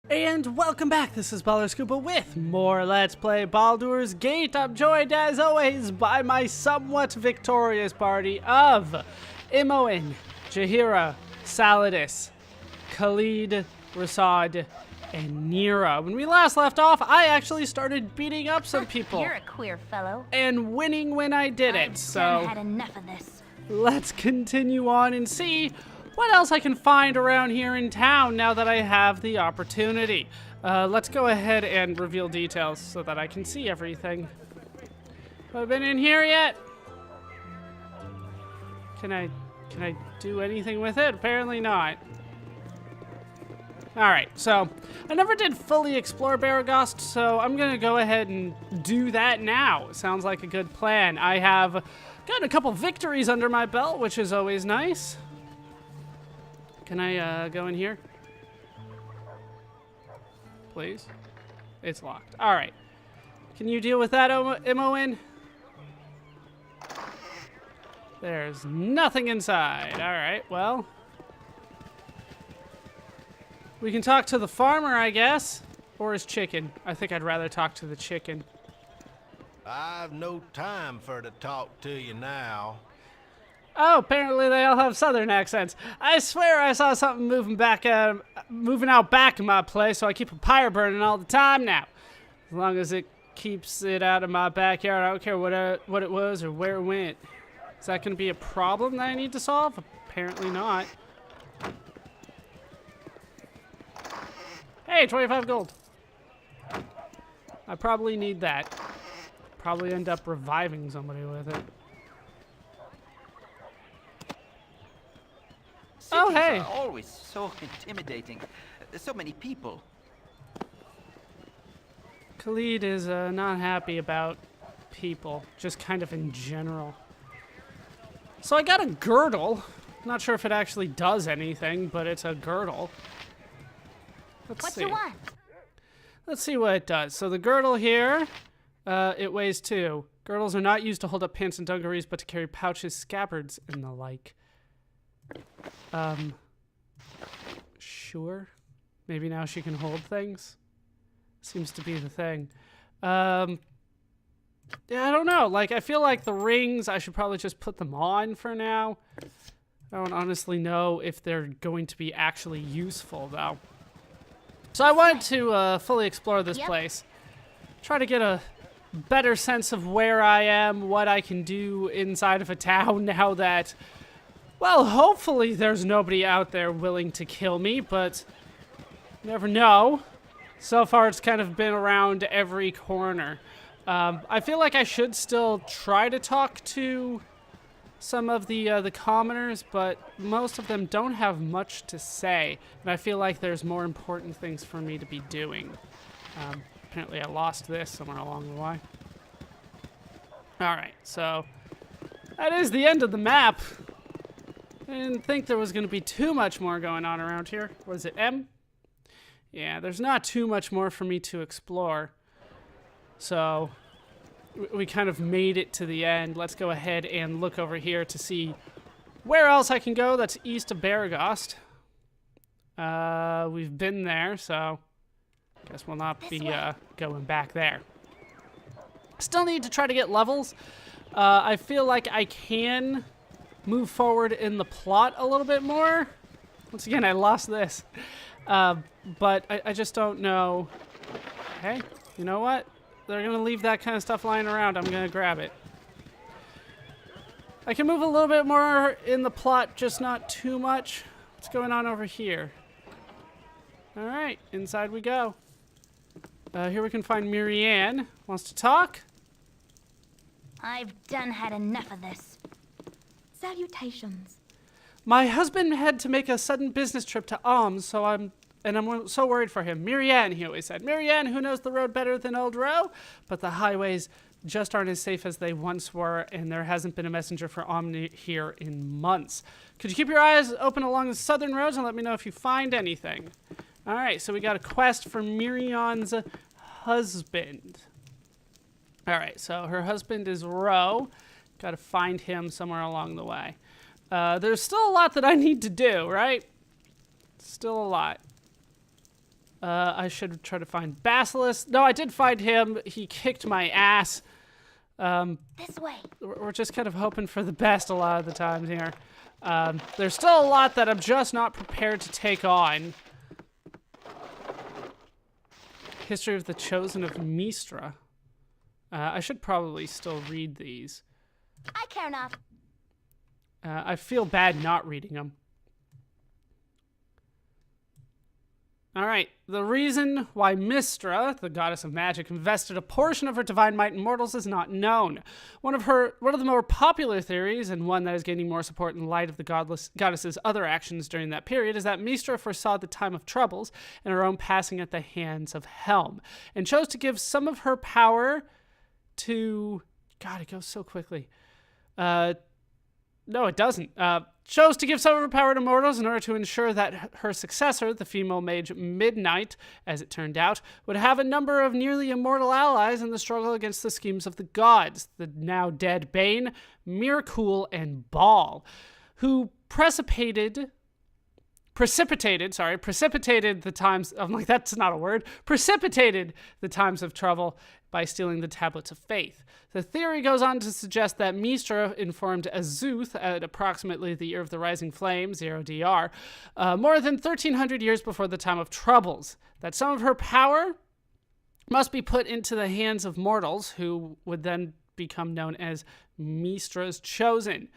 And welcome back, this is Ballerscuba with more Let's Play Baldur's Gate. I'm joined as always by my somewhat victorious party of Imoen, Jaheira, Saladis, Khalid, Rasad, and Nira. When we last left off, I actually started beating up some people. You're a queer fellow. And winning when I did it, so I've had enough of this. Let's continue on and see what else I can find around here in town now that I have the opportunity. Let's go ahead and reveal details so that I can see everything. Have I been in here yet? Can I do anything with it? Apparently not. Alright, so I never did fully explore Beregost, so I'm gonna go ahead and do that now. Sounds like a good plan. I have gotten a couple victories under my belt, which is always nice. Can I go in here? Please? It's locked. Alright. Can you deal with that, Imoen? There's nothing inside. Alright, well. We can talk to the farmer, I guess. Or his chicken. I think I'd rather talk to the chicken. I've no time for to talk to you now. Oh, apparently they all have southern accents. I swear I saw something moving out back in my place, so I keep a pyre burning all the time now. As long as it keeps it out of my backyard, I don't care what it was or where it went. Is that going to be a problem that I need to solve? Apparently not. Hey, 25 gold. I probably need that. Probably end up reviving somebody with it. Oh, hey. Are always so intimidating. So many people. Khalid is not happy about people, just kind of in general. So I got a girdle. Not sure if it actually does anything, but it's a girdle. Let's see. What you want? Let's see what it does. So the girdle here, it weighs 2. Girdles are not used to hold up pants and dungarees, but to carry pouches, scabbards, and the like. Sure. Maybe now she can hold things. Seems to be the thing. Yeah, I don't know. Like, I feel like the rings, I should probably just put them on for now. I don't honestly know if they're going to be actually useful, though. So I wanted to fully explore this place. Try to get a better sense of where I am, what I can do inside of a town now that... Well, hopefully there's nobody out there willing to kill me, but you never know. So far, it's kind of been around every corner. I feel like I should still try to talk to some of the commoners, but most of them don't have much to say, and I feel like there's more important things for me to be doing. Apparently, I lost this somewhere along the way. All right, so that is the end of the map. I didn't think there was going to be too much more going on around here. What is it, M? Yeah, there's not too much more for me to explore. So, we kind of made it to the end. Let's go ahead and look over here to see where else I can go that's east of Beregost. We've been there, so guess we'll not be going back there. Still need to try to get levels. I feel like I can move forward in the plot a little bit more. Once again, I lost this. But I just don't know. Hey, you know what? They're going to leave that kind of stuff lying around. I'm going to grab it. I can move a little bit more in the plot, just not too much. What's going on over here? All right, inside we go. Here we can find Marianne. Wants to talk? I've done had enough of this. Salutations. My husband had to make a sudden business trip to Alms, so I'm so worried for him. Marianne, he always said. Marianne, who knows the road better than old Ro? But the highways just aren't as safe as they once were, and there hasn't been a messenger for Omni here in months. Could you keep your eyes open along the southern roads and let me know if you find anything? All right, so we got a quest for Miriam's husband. All right, so her husband is Ro. Got to find him somewhere along the way. There's still a lot that I need to do, right? Still a lot. I should try to find Basilisk. No, I did find him. He kicked my ass. This way. We're just kind of hoping for the best a lot of the times here. There's still a lot that I'm just not prepared to take on. History of the Chosen of Mistra. I should probably still read these. I care not. I feel bad not reading them. Alright, the reason why Mistra, the goddess of magic, invested a portion of her divine might in mortals is not known. One of the more popular theories, and one that is gaining more support in light of the goddess's other actions during that period, is that Mistra foresaw the time of troubles and her own passing at the hands of Helm, and chose to give some of her power to... God, it goes so quickly. No, it doesn't. Chose to give some of her power to mortals in order to ensure that her successor, the female mage Midnight, as it turned out, would have a number of nearly immortal allies in the struggle against the schemes of the gods, the now dead Bane, Miracul, and Baal, who precipitated the times, I'm like, that's not a word, precipitated the times of trouble by stealing the Tablets of Faith. The theory goes on to suggest that Mistra informed Azuth at approximately the Year of the Rising Flame, 0 DR, more than 1,300 years before the time of troubles, that some of her power must be put into the hands of mortals, who would then become known as Mistra's Chosen.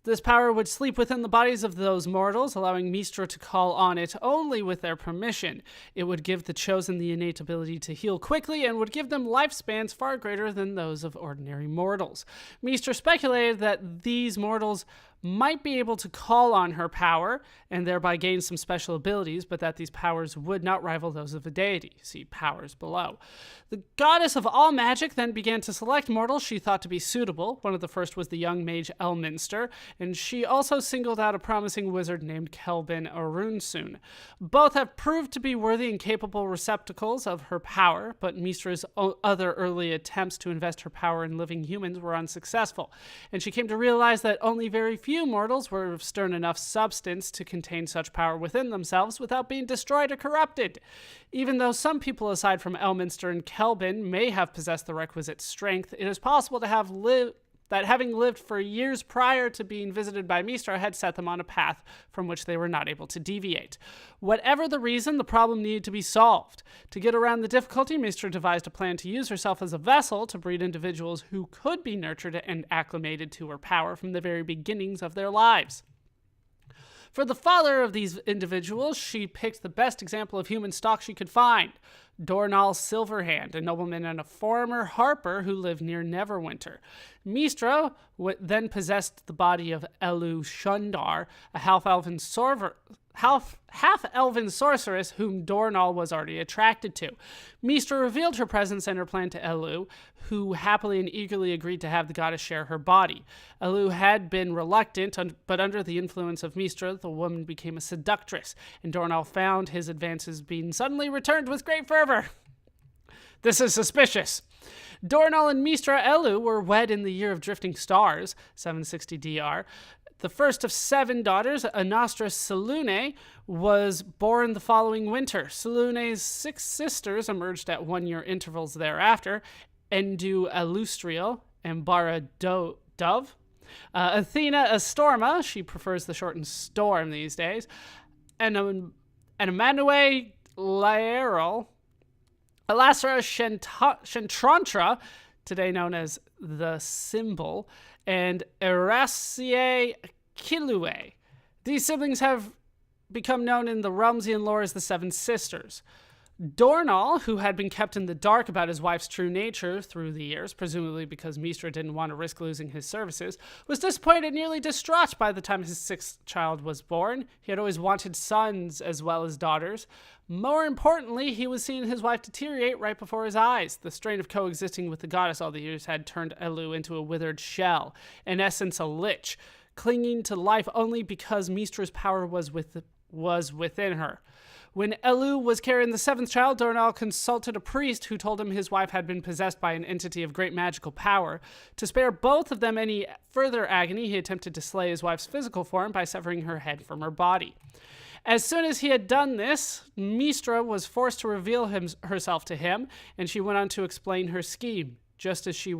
This power would sleep within the bodies of those mortals, allowing Mistra to call on it only with their permission. It would give the Chosen the innate ability to heal quickly and would give them lifespans far greater than those of ordinary mortals. Mistra speculated that these mortals might be able to call on her power and thereby gain some special abilities, but that these powers would not rival those of a deity. See powers below. The goddess of all magic then began to select mortals she thought to be suitable. One of the first was the young mage Elminster, and she also singled out a promising wizard named Kelvin Arunsun. Both have proved to be worthy and capable receptacles of her power, but Mistra's other early attempts to invest her power in living humans were unsuccessful, and she came to realize that only very few mortals were of stern enough substance to contain such power within themselves without being destroyed or corrupted. Even though some people aside from Elminster and Kelvin may have possessed the requisite strength, it is possible to have that having lived for years prior to being visited by Mistra had set them on a path from which they were not able to deviate. Whatever the reason, the problem needed to be solved. To get around the difficulty, Mistra devised a plan to use herself as a vessel to breed individuals who could be nurtured and acclimated to her power from the very beginnings of their lives. For the father of these individuals, she picked the best example of human stock she could find, Dornall Silverhand, a nobleman and a former harper who lived near Neverwinter. Mistra then possessed the body of Elu Shundar, a half-elven sorceress whom Dornall was already attracted to. Mistra revealed her presence and her plan to Elu, who happily and eagerly agreed to have the goddess share her body. Elu had been reluctant, but under the influence of Mistra, the woman became a seductress, and Dornall found his advances being suddenly returned with great fervor. This is suspicious. Dornall and Mistra Elu were wed in the Year of Drifting Stars, 760 DR. The first of 7 daughters, Anastra Selune, was born the following winter. Selune's 6 sisters emerged at 1-year intervals thereafter: Endu Alustriel and Bara Dove. Athena Astorma, she prefers the shortened Storm these days, and Emmanuel Laerol, Elasra Shentrantra, today known as the Symbol, and Erasie Kilue. These siblings have become known in the Realmsian lore as the Seven Sisters. Dornall, who had been kept in the dark about his wife's true nature through the years, presumably because Mistra didn't want to risk losing his services, was disappointed and nearly distraught by the time his 6th child was born. He had always wanted sons as well as daughters. More importantly, he was seeing his wife deteriorate right before his eyes. The strain of coexisting with the goddess all the years had turned Elu into a withered shell, in essence a lich, clinging to life only because Mistra's power was within her. When Elu was carrying the 7th child, Dornall consulted a priest who told him his wife had been possessed by an entity of great magical power. To spare both of them any further agony, he attempted to slay his wife's physical form by severing her head from her body. As soon as he had done this, Mistra was forced to reveal herself to him, and she went on to explain her scheme, just as she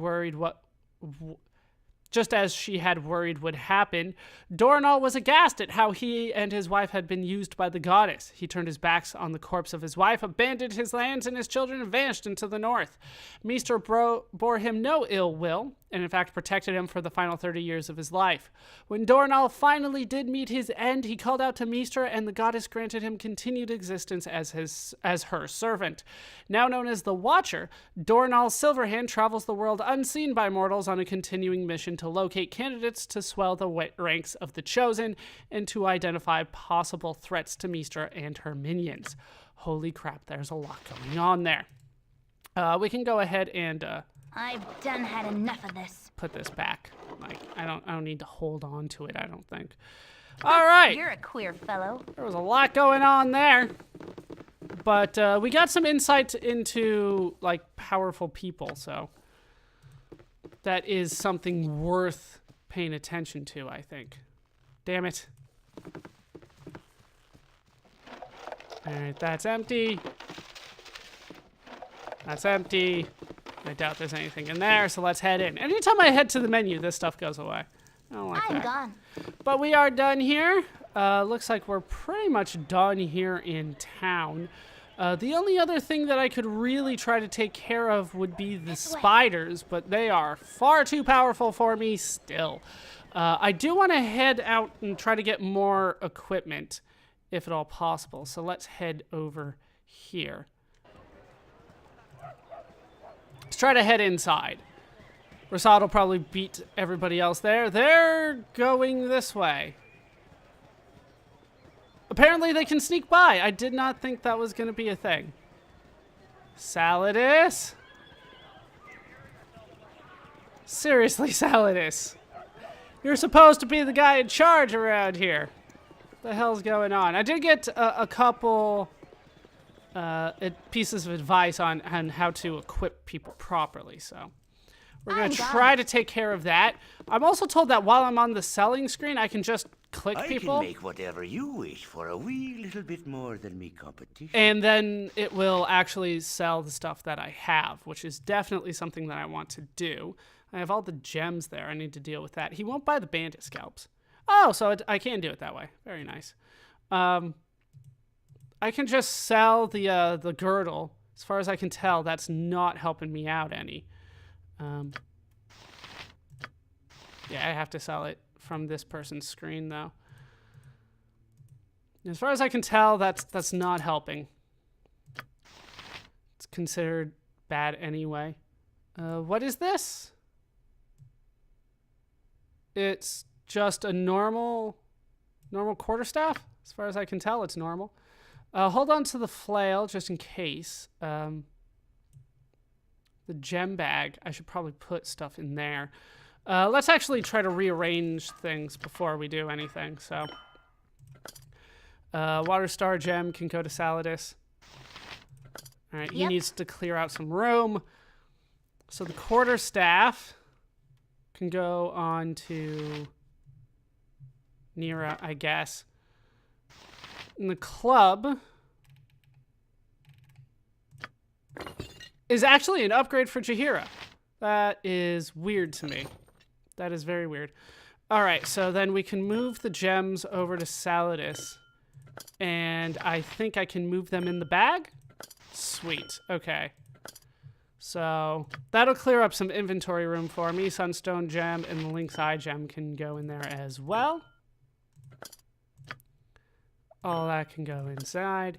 had worried would happen. Dornall was aghast at how he and his wife had been used by the goddess. He turned his backs on the corpse of his wife, abandoned his lands and his children, and vanished into the north. Mistra bore him no ill will, and in fact protected him for the final 30 years of his life. When Dornall finally did meet his end, he called out to Mistra, and the goddess granted him continued existence as her servant. Now known as the Watcher, Dornall Silverhand travels the world unseen by mortals on a continuing mission to locate candidates to swell the ranks of the Chosen and to identify possible threats to Mistra and her minions. Holy crap, there's a lot going on there. We can go ahead and I've done had enough of this. put this back. Like, I don't need to hold on to it, I don't think. All right. You're a queer fellow. There was a lot going on there. But we got some insight into, like, powerful people, so that is something worth paying attention to, I think. Damn it. All right, that's empty. That's empty. I doubt there's anything in there, so let's head in. Anytime I head to the menu, this stuff goes away. I don't like I'm that. gone. But we are done here. Looks like we're pretty much done here in town. The only other thing that I could really try to take care of would be the spiders, but they are far too powerful for me still. I do want to head out and try to get more equipment, if at all possible. So let's head over here. Let's try to head inside. Rasad will probably beat everybody else there. They're going this way. Apparently they can sneak by. I did not think that was going to be a thing. Saladis? Seriously, Saladis. You're supposed to be the guy in charge around here. What the hell's going on? I did get a couple pieces of advice on how to equip people properly, so we're going to try to take care of that. I'm also told that while I'm on the selling screen, I can just click people. I can make whatever you wish for a wee little bit more than me competition. And then it will actually sell the stuff that I have, which is definitely something that I want to do. I have all the gems there. I need to deal with that. He won't buy the bandit scalps. Oh, so I can do it that way. Very nice. I can just sell the girdle. As far as I can tell, that's not helping me out any. Yeah, I have to sell it from this person's screen, though. As far as I can tell, that's not helping. It's considered bad anyway. What is this? It's just a normal quarterstaff. As far as I can tell, it's normal. Hold on to the flail just in case. The gem bag, I should probably put stuff in there. Let's actually try to rearrange things before we do anything. So, Water Star gem can go to Saladis. All right, he needs to clear out some room. So the quarterstaff can go on to Nira, I guess. And the club is actually an upgrade for Jaheira. That is weird to me. That is very weird. All right, so then we can move the gems over to Saladis. And I think I can move them in the bag? Sweet. Okay. So that'll clear up some inventory room for me. Sunstone gem and the Lynx Eye gem can go in there as well. All that can go inside.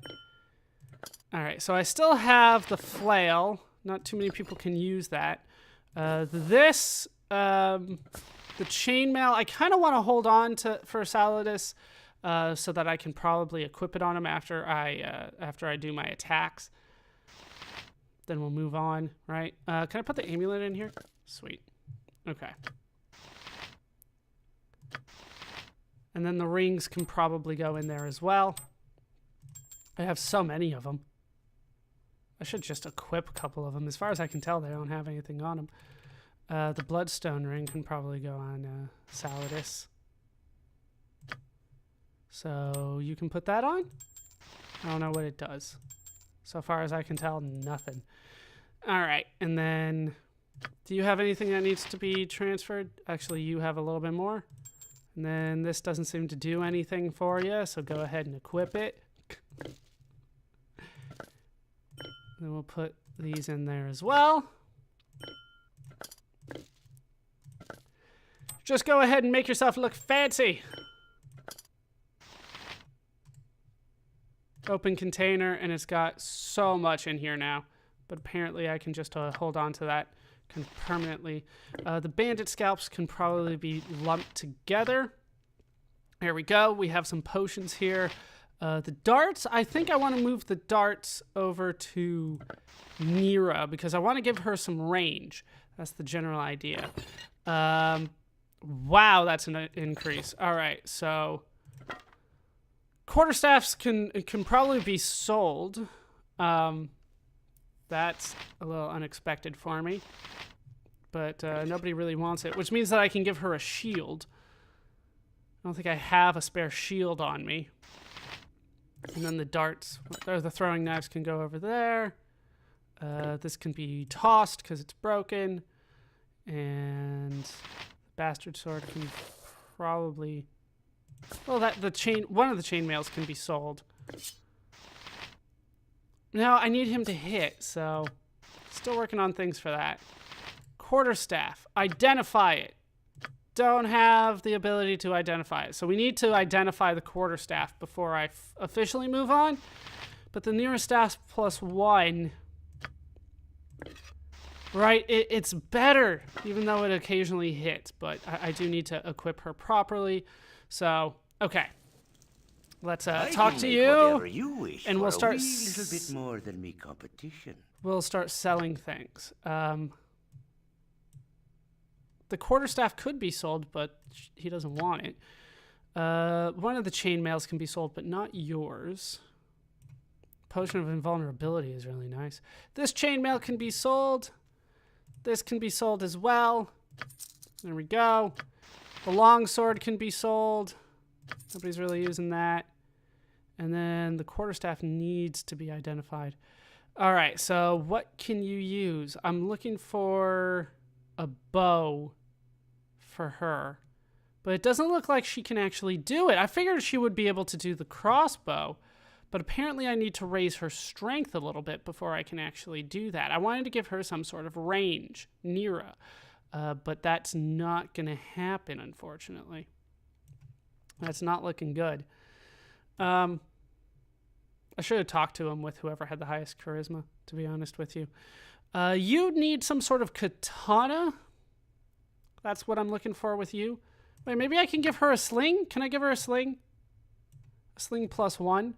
All right, so I still have the flail. Not too many people can use that. The chainmail, I kind of want to hold on to for Saladis so that I can probably equip it on him after I do my attacks. Then we'll move on, right? Can I put the amulet in here? Sweet. Okay. And then the rings can probably go in there as well. I have so many of them. I should just equip a couple of them. As far as I can tell, they don't have anything on them. The bloodstone ring can probably go on Saladis. So you can put that on. I don't know what it does. So far as I can tell, nothing. All right, and then do you have anything that needs to be transferred? Actually, you have a little bit more. And then this doesn't seem to do anything for you, so go ahead and equip it. Then we'll put these in there as well. Just go ahead and make yourself look fancy. Open container, and it's got so much in here now. But apparently I can just hold on to that permanently. The bandit scalps can probably be lumped together. There we go. We have some potions here. The darts, I think I want to move the darts over to Nira because I want to give her some range. That's the general idea. Wow, that's an increase. All right, so quarterstaffs can probably be sold. That's a little unexpected for me, but nobody really wants it, which means that I can give her a shield. I don't think I have a spare shield on me. And then the darts, or the throwing knives can go over there. This can be tossed because it's broken. And the bastard sword can probably... Well, one of the chainmails can be sold. No, I need him to hit, so still working on things for that. Quarterstaff, identify it. Don't have the ability to identify it. So we need to identify the quarterstaff before I officially move on. But the nearest staff +1, right, it's better, even though it occasionally hits. But I do need to equip her properly. So, okay. Let's talk to you, and we'll start. A little bit more than me competition. We'll start selling things. The quarterstaff could be sold, but he doesn't want it. One of the chainmails can be sold, but not yours. Potion of invulnerability is really nice. This chainmail can be sold. This can be sold as well. There we go. The longsword can be sold. Nobody's really using that. And then the quarterstaff needs to be identified. All right, so what can you use? I'm looking for a bow for her, but it doesn't look like she can actually do it. I figured she would be able to do the crossbow, but apparently I need to raise her strength a little bit before I can actually do that. I wanted to give her some sort of range, Nira, but that's not going to happen, unfortunately. That's not looking good. I should have talked to him with whoever had the highest charisma, to be honest with you. You need some sort of katana. That's what I'm looking for with you. Wait, maybe I can give her a sling? Can I give her a sling? A sling +1.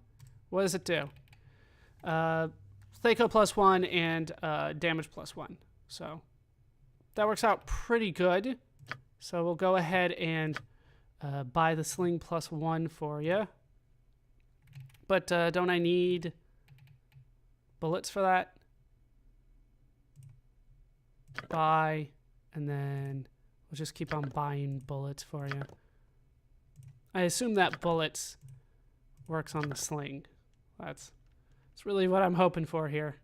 What does it do? Thaco +1 and damage +1. So that works out pretty good. So we'll go ahead and buy the sling +1 for you. But don't I need bullets for that? Buy, and then we'll just keep on buying bullets for you. I assume that bullets works on the sling. That's really what I'm hoping for here.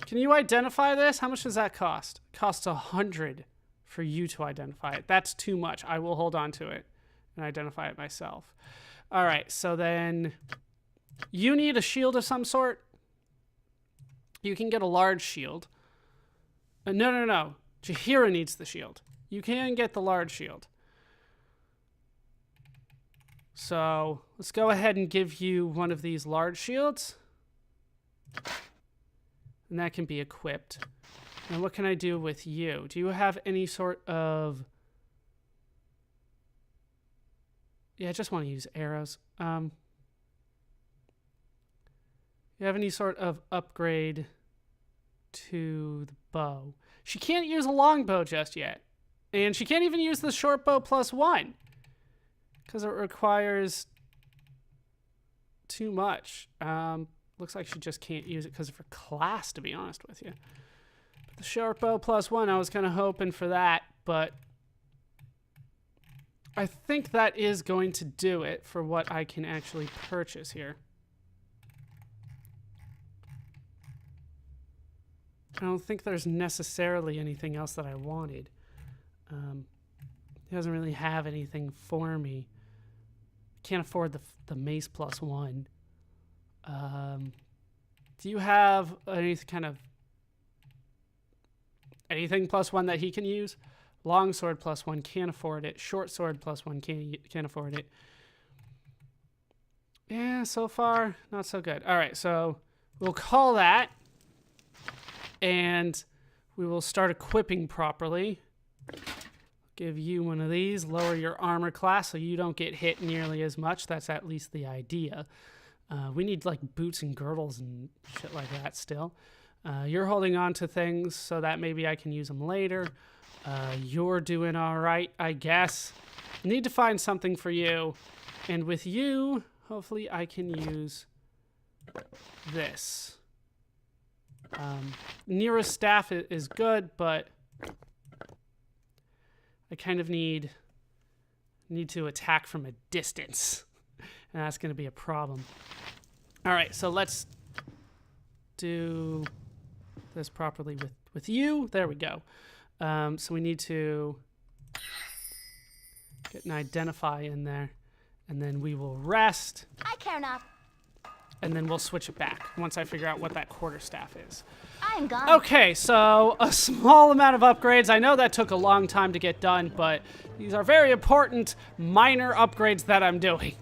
Can you identify this? How much does that cost? It costs 100 for you to identify it. That's too much. I will hold on to it and identify it myself. All right, so then you need a shield of some sort. You can get a large shield. No. Jahira needs the shield. You can get the large shield. So let's go ahead and give you one of these large shields. And that can be equipped. And what can I do with you? Do you have any sort of... Yeah, I just want to use arrows. You have any sort of upgrade to the bow? She can't use a longbow just yet. And she can't even use the short bow +1. Because it requires too much. Looks like she just can't use it because of her class, to be honest with you. But the short bow +1, I was kind of hoping for that, but I think that is going to do it for what I can actually purchase here. I don't think there's necessarily anything else that I wanted. He doesn't really have anything for me. Can't afford the mace +1. Do you have any kind of anything +1 that he can use? Long sword +1, can't afford it. Short sword +1, can't afford it. Yeah, so far not so good. All right, so we'll call that, and we will start equipping properly. Give you one of these, lower your armor class so you don't get hit nearly as much. That's at least the idea. We need like boots and girdles and shit like that still. You're holding on to things so that maybe I can use them later. You're doing all right, I guess. Need to find something for you. And with you, hopefully I can use this. Nearest staff is good, but I kind of need to attack from a distance, and that's going to be a problem. All right, so let's do this properly with you. There we go. So we need to get an identify in there, and then we will rest. I care not. And then we'll switch it back once I figure out what that quarterstaff is. I'm gone. Okay, so a small amount of upgrades. I know that took a long time to get done, but these are very important minor upgrades that I'm doing.